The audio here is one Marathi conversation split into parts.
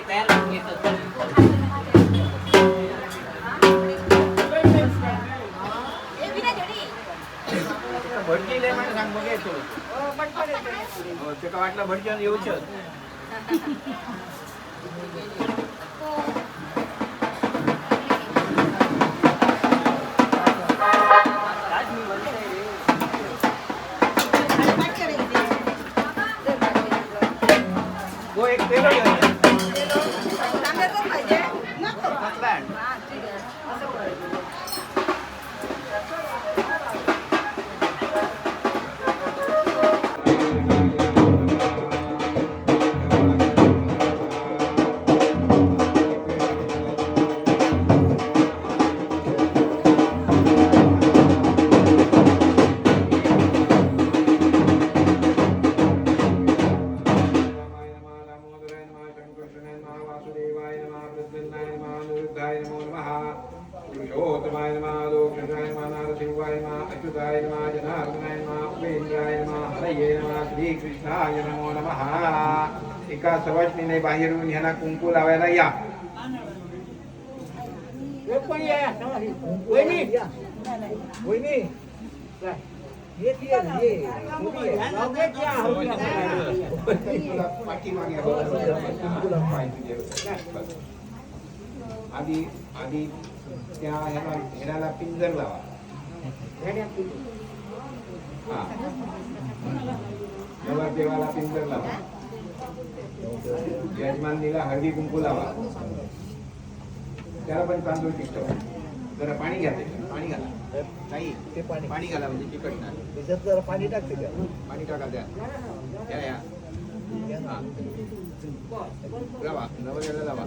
तयार करून घेतात. भटकी लय म्हणून सांग बघ येतो. हो ते का वाटलं भटकी येऊच. एक पेलो श्रीकृष्णाय नमो नमः. एका सवाष्णीने बाहेरून ह्यांना कुंकू लावायला या. आधी आधी त्या ह्याला पिंजर लावा. देवाला पिंजर लावा. यजमानीला हळदी कुंकू लावा. त्याला पण तांदूळ टिकवा. जरा पाणी घ्या. पाणी घाला. नाही ते पाणी घाला म्हणजे चिकटणार. त्याच्यात जरा पाणी टाकते. पाणी टाका द्या. लावा. नवऱ्याला लावा.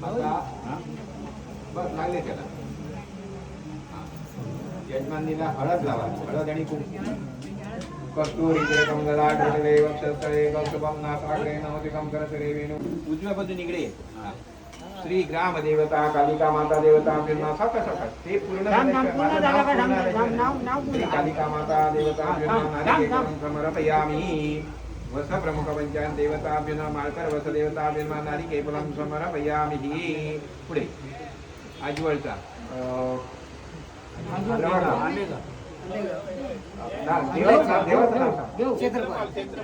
आता बस लागले त्याला. यजमानीला हळद लावा. हळद आणि कुंकू. कस्तुरी मंगला ढोले वक्षस्थळे कौस्तुभम नासाग्रे नमोदिकं करसरे वेणु. उजव्या बाजूने इकडे श्री ग्राम देवता कालिका माता देवता फिरमा सका ते पूर्ण श्री कालिका माता देवता समर्पयामि. वस प्रमुख पंचायत देवता माळकर वस देवता नारिके फलं समर्पयामि. पुढे आजवळचा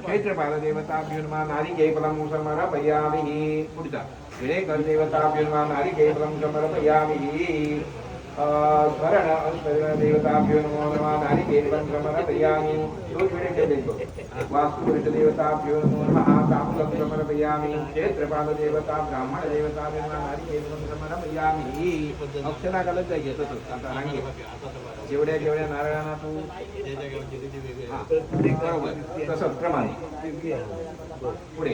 क्षेत्रपाल देवताभ्युन्मा नारिके फलं समर्पयामि. पुढचा विडेकर देवताभ्युन्मा नारिके फलं समर्पयामि. स्मरण देवताभ्यो नमो नमः नारिके फलं समर्पयामि. दोन विडे केलेतो. वास्तुपुरुष देवताभ्यो नमो नमः ताम्बूलं समर्पयामि. क्षेत्रपाल देवता ब्राह्मण देवताभ्यो नारिके फलं समर्पयामि. अक्षरा घालत जायचे तसंच. आता रांगे जेवढ्या जेवढ्या नारळांना तू बरोबर तसंच प्रमाणे पुढे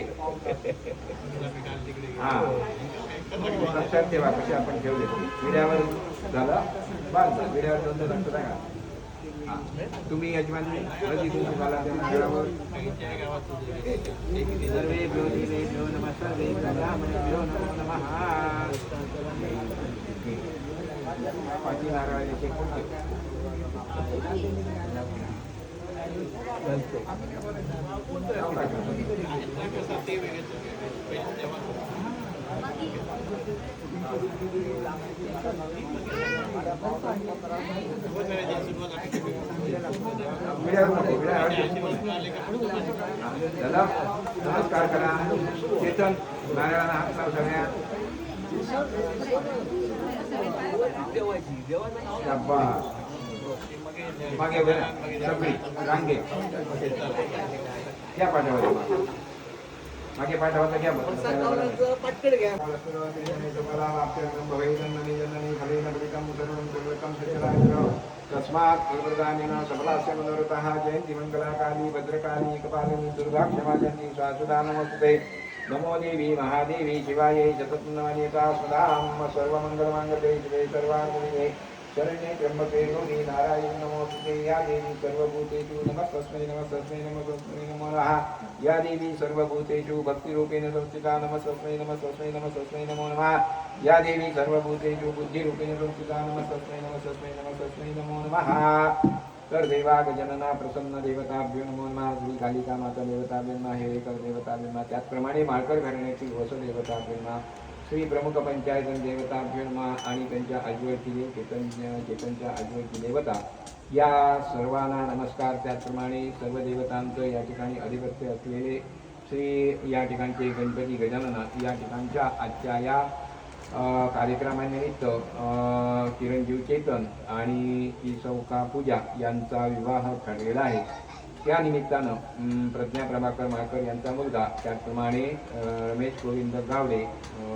लक्षात ठेवा कसे आपण ठेवले. विड्यावर झालं बस. विड्यावर दोन लक्ष टाका. तुम्ही यजमानी हळदी कुंकू घाला त्या नारळावर. सर्वे भ्यो नमः सर्वे भ्यो नमो नमः. पाठी नारळाचे कोणते नमस्कार करा. चेतन नारायणाला हात लाव. सगळ्या मागे सगळी रांगे घ्या पाठावर. मागे पाठावर घ्या. पटकन घ्या. तस्मात् फलप्रदानेन सबलास्य मनोरथः जयन्ति मङ्गलाकाली भद्रकाली कपालिनी दुर्गा क्षमा जयन्ति शाश्वता नमोस्तुते. नमो देवी महादेवी शिवायै जगन्नाथेता सदां सर्वमङ्गलमाङ्गल्ये शिवे सर्वार्थे शरण्ये त्र्यम्बके गौरी नारायणी नमोस्तुते. या देवी सर्वभूतेषु नमस्तस्मै नमस्तस्मै नमस्तस्मै नमो नमः. या देवी सर्वभूतेषु भक्तिरूपेण संस्थिता नमस्तस्मै नमस्तस्मै नमस्तस्मै नमो नमः. या देवी सर्वभूतेषु बुद्धिरूपेण संस्थिता नमस्तस्मै नमस्तस्मै नमस्तस्मै नमो नमः. तर देवा गजनना प्रसन्न देवताभ्यो नमो नमः. श्री कालिका माता देवताभ्यो नमः. हे कर देवताभ्यो नमः. त्याचप्रमाणे माळकर घराण्याची वस देवताभ्यो नमः. श्री प्रमुख पंचायत देवताभ्यो नमः आणि त्यांच्या आजवळची चेतनच्या आजवळची देवता या सर्वांना नमस्कार. त्याचप्रमाणे सर्व देवतांचं या ठिकाणी अधिपत्य असलेले श्री या ठिकाणचे गणपती गजानना या ठिकाणच्या आजच्या या कार्यक्रमानिमित्त चिरंजीव चेतन आणि चौका पूजा यांचा विवाह ठरलेला आहे. त्या निमित्तानं प्रज्ञा प्रभाकर माळकर यांचा मुलगा, त्याचप्रमाणे रमेश गोविंद गावडे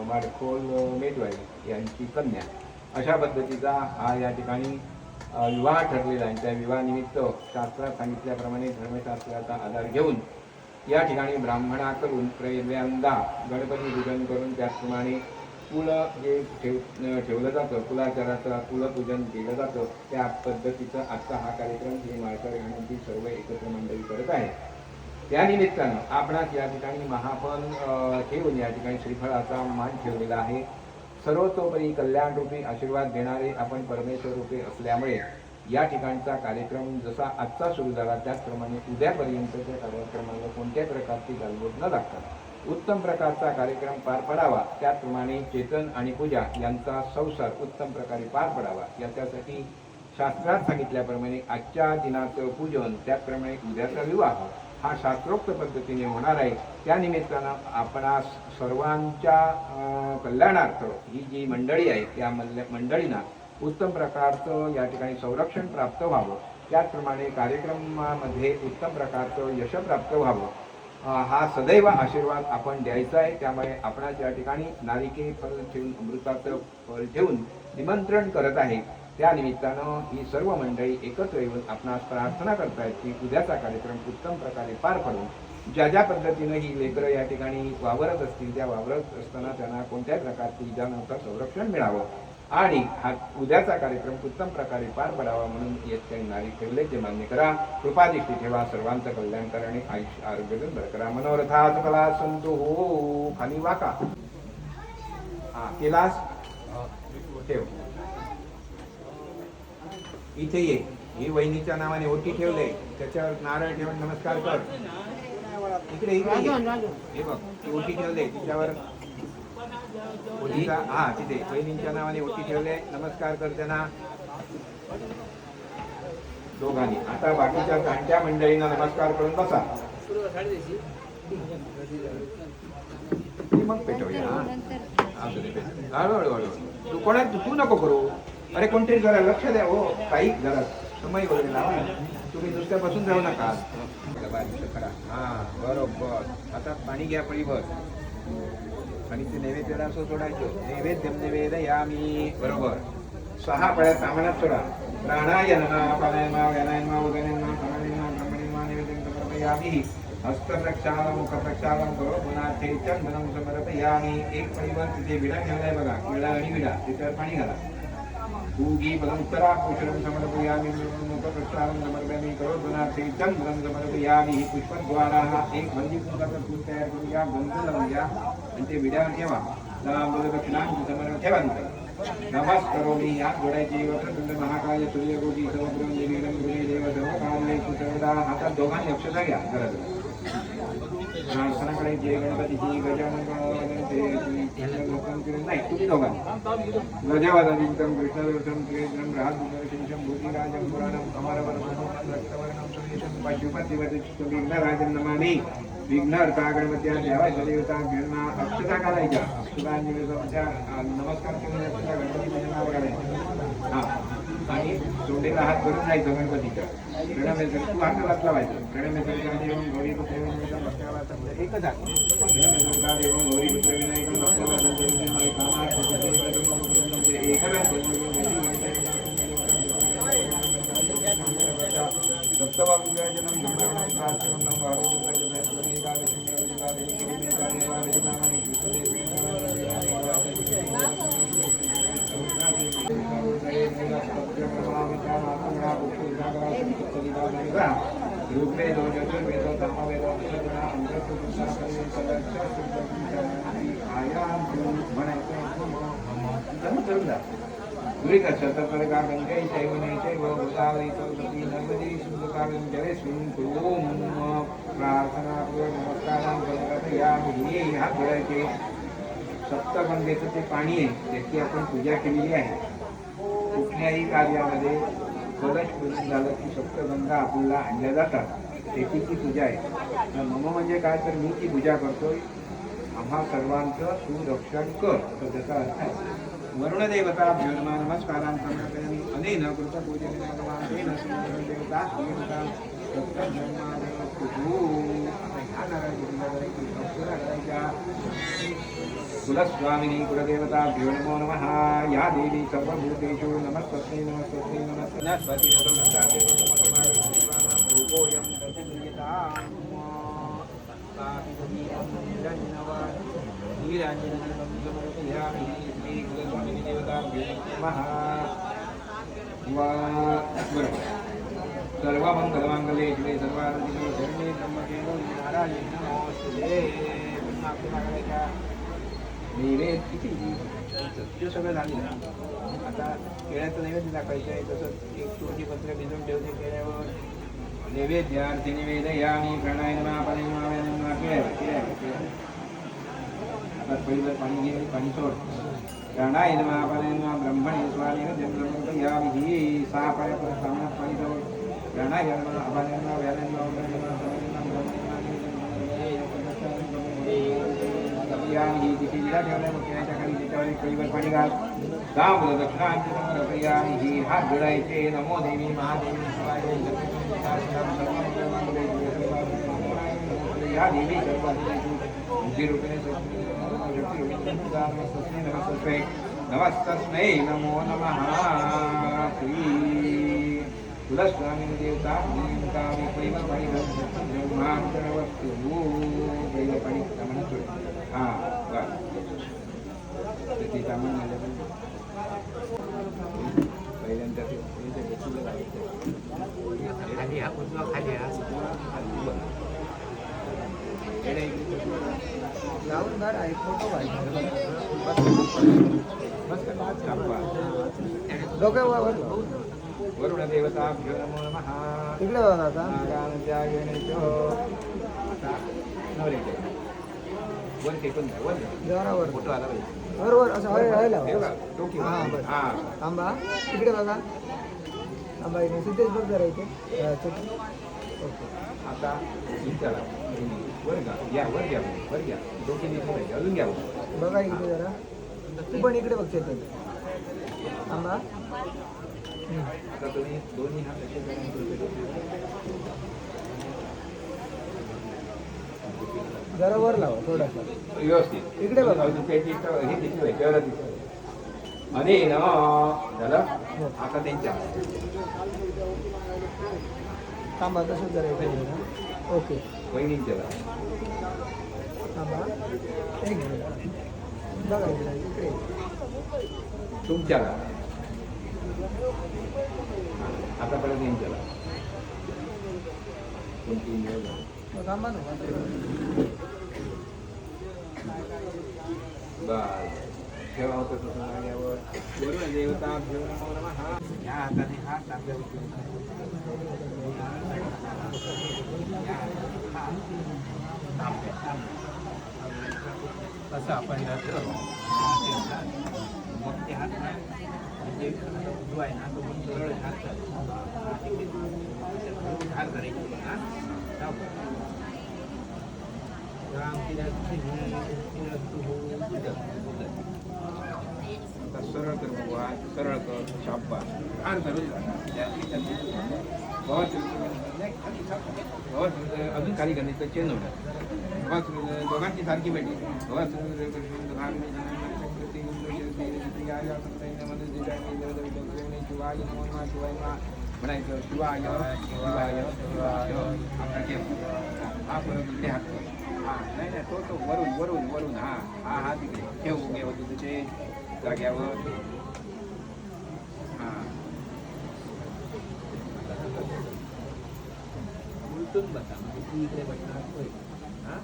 माडखोल मेटवाई यांची कन्या, अशा पद्धतीचा हा या ठिकाणी विवाह ठरलेला आहे. त्या विवाहानिमित्त शास्त्रात सांगितल्याप्रमाणे धर्मशास्त्राचा आधार घेऊन या ठिकाणी ब्राह्मणा करून पहिल्यांदा गणपती पूजन करून त्याचप्रमाणे कुल जे ठेवलं जातं, कुलाचाराचं कुलपूजन केलं जातं, त्या पद्धतीचा आजचा हा कार्यक्रम हे माळकर घराण्याची सर्व एकत्र मंडळी करत आहे. त्यानिमित्तानं आपणास या ठिकाणी महापण ठेवून या ठिकाणी श्रीफळाचा मान ठेवलेला आहे. सर्वतोपरी कल्याणरूपी आशीर्वाद देणारे आपण परमेश्वर रूपे असल्यामुळे या ठिकाणचा कार्यक्रम जसा आजचा सुरू झाला त्याचप्रमाणे उद्यापर्यंतच्या कार्यक्रमाला कोणत्याही प्रकारची गालबोट न लागता उत्तम प्रकारचा कार्यक्रम पार पडावा, त्याचप्रमाणे चेतन आणि पूजा यांचा संसार उत्तम प्रकारे पार पडावा याच्यासाठी शास्त्रात सांगितल्याप्रमाणे आजच्या दिनाचं पूजन त्याचप्रमाणे उद्याचा विवाह हा शास्त्रोक्त पद्धतीने होणार आहे. त्यानिमित्तानं आपणास सर्वांच्या कल्याणार्थ ही जी मंडळी आहे त्या मंडळींना उत्तम प्रकारचं या ठिकाणी संरक्षण प्राप्त व्हावं, त्याचप्रमाणे कार्यक्रमामध्ये उत्तम प्रकारचं यश प्राप्त व्हावं हा सदैव आशीर्वाद आपण द्यायचा आहे. त्यामुळे आपणास या ठिकाणी नारिकेळ फल ठेवून अमृताचं फल ठेवून निमंत्रण करत आहे. त्या निमित्तानं ही सर्व मंडळी एकत्र येऊन आपणास प्रार्थना करतायत की उद्याचा कार्यक्रम उत्तम प्रकारे पार पडून ज्या ज्या पद्धतीनं ही लेकरं या ठिकाणी वावरत असतील त्या वावरत असताना त्यांना कोणत्याही प्रकारची इजा न होता संरक्षण मिळावं आणि हा उद्याचा कार्यक्रम उत्तम प्रकारे पार पडावा म्हणून येत नारी ठेवले मान्य करा. कृपादृष्टी ठेवा. सर्वांचं कल्याण करा आणि आयुष्य आरोग्य बरं करा. मनोरथात कला संतो हो. खाली वाका केलास ठेव. इथे ये. ही वहिनीच्या नावाने ओटी ठेवले, त्याच्यावर नारळ ठेवून नमस्कार कर. इकडे इकडे हे बघ, ती ओटी ठेवले तिच्यावर ओटीचा तिथे वहिनींच्या नावाने ओटी ठेवले, नमस्कार कर त्यांना दोघांनी. आता बाकीच्या जाणत्या मंडळींना नमस्कार करून बसा. मग पेटवूया. हळूहळू तू कोणा तू नको करू. अरे कोणतरी जरा लक्ष द्या हो. काही जरा समय वगैरे लावा. तुम्ही नुसत्या बसून जाऊ नका. बरोबर. आता पाणी घ्या पळीवर आणि ते नैवेद्याला असं सोडायचं. नैवेद्यम निवेदयामी. बरोबर. 6 पळ्या सामानात सोडा. प्राणायामा प्राणायामा व्यायामा उदयामा प्राणायामा ब्रह्मणीमा नैवेद्यं समर्पयामि. हस्तप्रक्षालन मुखप्रक्षालन करो पुनाथे चंदनम समर्पयामि. एक पळीवर तिथे विडा ठेवलाय बघा. विडा आणि विडा त्याच्यावर पाणी घाला. भूगी पदमुत्तरा पुष्पं समर्पयामि. मुखप्रक्षालन समर्पयामि. करो पुनाथे चंदनम समर्पयामि. ही पुष्पद्वाराः एक बंदी फुलाचं फूल तयार करूया. बंद लावून घ्या आणि ते विड्यावर ठेवा. दक्षिणांची समर्पण ठेवा. नमस्कारोमी. या जोडायची. वक्रतुंड महाकाय सूर्यकोटी समग्रम निर्विघ्नं कुरु देव सर्वकार्येषु सर्वदा. हातात दोघांनी अक्षता घ्या. प्रार्थना करायची. गणपतीची गजानन नाही तुम्ही दोघांनी गजवादनीतं कृष्णदर्शनं क्रीडनं राजदर्शनं भूतिराजं पुराणं अमरवर्णनं रक्तवर्णं सुरेशं पशुपतिवतिष्ठ विघ्नराजं नमामि. विघ्नहर्ता गणपत्या देवाच्या देवता घेणं अक्षता घालायच्या. अक्षतांनी नमस्कार करून अक्षता गणपती पूजनावर घालायच्या. आणि सोंडेला हात भरून जायचं गणपतीच्या. प्रणमेश्वर तू हात लावायचं. प्रणमेश्वरचा देवं गौरी पुत्र विनायकं भक्ताला एकच आहे. प्रणमेश्वरचा देवं गौरी पुत्र विनायकं भक्ताला दुरितशतपरकाकञ्चै शैवनेशैव गोदावरी सरस्वती नर्मदी सिन्धुकाव्यं जलेस्मिन् कुर्वों प्रार्थनापूर्वक नमस्कारां कथयामि. हात जोडायचे. सप्तगंगेचं ते पाणी आहे त्याची आपण पूजा केलेली आहे. कुठल्याही कार्यामध्ये कलश पूजन झालं की सप्तगंगा आपल्याला आणल्या जातात. त्याची ती पूजा आहे. मम म्हणजे काय तर मी ती पूजा करतोय. आम्हा सर्वांचं सुरक्षण कर तर त्याचा अर्थ आहे. वरुणदेवताभ्यो नमः नमस्कारान् समर्पयामि. अनेन कृतपूजनेन भगवानेन देवता देवता कुलस्वामिनी कुलदेवताभ्यो नमो नमः. या देवी सर्वभूतेषु नमस्तस्मै नमस्तस्मै नमस्ते. रूपोऽयं प्रतिगृह्यताम्. कुलस्वामिनी देवताभ्यो नमः. सर्वमङ्गलमाङ्गल्ये शिवे सर्वार्थिके शरण्ये त्र्यम्बके गौरी नारायणी नमोस्तुते. नैवेद्य सगळं झालेलं. आता केळ्याचं नैवेद्य दाखवायचं आहे. तसंच एक तुळशी पत्र भिजून ठेवते केळ्यावर. नैवेद्यार्थी निवेदयामि. प्रणाय नमः पाणी नमः केळ्यावर आता पहिलं पाणी घे. पाणी सोड. प्राणाय नमः पाणी नमः ब्रह्मणे स्वामीनं जन्मयामि. सहा पाण्यापर्यंत सामन्यात पाणी सोड. प्राणाय नमः अपाने नमः व्याने नमः यामी. तिथे विडा ठेवल्या मग केळ्याच्या खाली त्याच्यावर एक कळीवर पाणी घाल. तांबूल दक्षिणांची समर्पयामि. हात जोडायचे. नमो देवी महादेवी शिवाय या देवी बुद्धिरूपिणे नमस्तस्मै नमो नमः. श्री कुलस्वामिनी देवता कामी पहिलं पाणी वस्तू पहिलं पाणी म्हणतो. हां ते सामान पहिल्यांदा खाली हा उजवा खाली हा लावून बार आहे फोटो वरुण देवताभ्यो नमो नमः. इकडे बघा आता वर टेकून द्या. वर जरावर फोटो आला पाहिजे. वर असं हां थांबा. इकडे बघा. थांबा सिद्धेश बघ जरा इथे. ओके आता विचारा वर घ्या. या वर घ्या. वर घ्या. दोघींनी पाहिजे. अजून घ्या. बघा इकडे जरा. तू पण इकडे बघ. थांबा. आता तुम्ही दोन्ही हात असे जरा वर लावा थोडासा व्यवस्थित. इकडे बघा. हे दिसतोय. आणि ना झालं. आता त्यांच्या थांबा. तसंच जरा इकडे. ओके वहिनींच्या थांबा. बघा इकडे तुमच्याला. आतापर्यंत यांच्याला कोणती थांबा ना. बस ठेवा होतं तसं जाग्यावर. वरुण देवताभ्यो नमो नमः. या हाताने हात टाकल्या असं आपण मग ते हात म्हणजे जो आहे ना तो पण सरळ हात हात करायचे. सरळ कर बघा. सरळ कर. शाबास. छान करू. अजून खाली गणित चेंज होणार. दोघांची सारखी भेटली. म्हणायचं शिवाय शिवाय हा परत इकडे हात. हां नाही तो वरून वरून वरून. हां हां हा तिकडे ठेवू घे होते तुझे जाग्यावर. हां उलटून बसा. तू इकडे बसणार. हां